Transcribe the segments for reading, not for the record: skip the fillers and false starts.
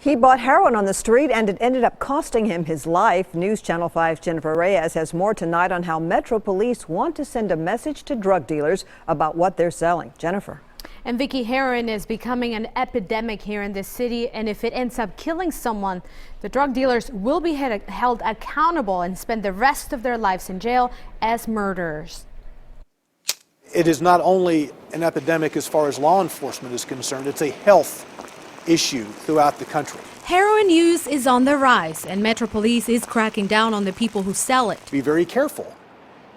He bought heroin on the street and it ended up costing him his life. News Channel 5's Jennifer Reyes has more tonight on how Metro Police want to send a message to drug dealers about what they're selling. Jennifer. And Vicki, heroin is becoming an epidemic here in this city, and if it ends up killing someone, the drug dealers will be held accountable and spend the rest of their lives in jail as murderers. It is not only an epidemic as far as law enforcement is concerned, it's a health issue throughout the country. Heroin use is on the rise, and Metro Police is cracking down on the people who sell it. Be very careful.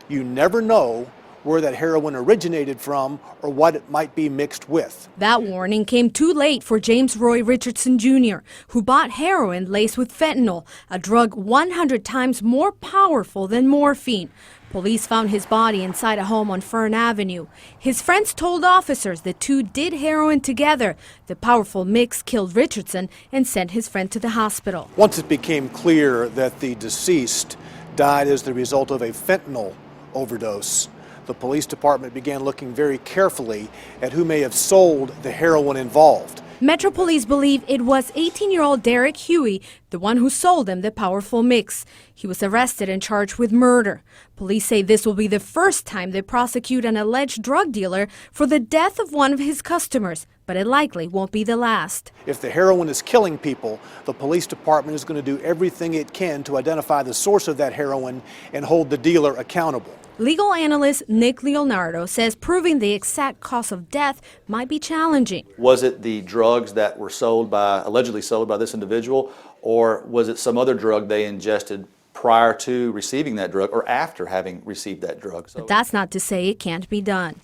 You never know where that heroin originated from or what it might be mixed with. That warning came too late for James Roy Richardson Jr., who bought heroin laced with fentanyl, a drug 100 times more powerful than morphine. Police found his body inside a home on Fern Avenue. His friends told officers the two did heroin together. The powerful mix killed Richardson and sent his friend to the hospital. Once it became clear that the deceased died as the result of a fentanyl overdose, the police department began looking very carefully at who may have sold the heroin involved. Metro Police believe it was 18-year-old Derek Huey, the one who sold them the powerful mix. He was arrested and charged with murder. Police say this will be the first time they prosecute an alleged drug dealer for the death of one of his customers, but it likely won't be the last. If the heroin is killing people, the police department is going to do everything it can to identify the source of that heroin and hold the dealer accountable. Legal analyst Nick Leonardo says proving the exact cause of death might be challenging. Was it the drugs that were allegedly sold by this individual, or was it some other drug they ingested prior to receiving that drug or after having received that drug? But that's not to say it can't be done.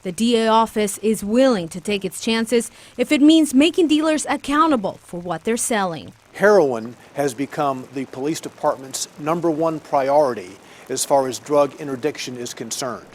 The DA office is willing to take its chances if it means making dealers accountable for what they're selling. Heroin has become the police department's #1 priority as far as drug interdiction is concerned.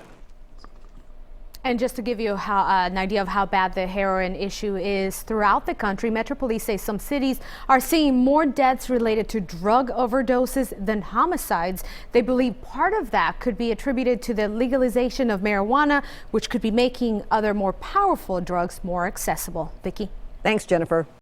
And just to give you an idea of how bad the heroin issue is throughout the country, Metro Police say some cities are seeing more deaths related to drug overdoses than homicides. They believe part of that could be attributed to the legalization of marijuana, which could be making other more powerful drugs more accessible. Vicki. Thanks, Jennifer.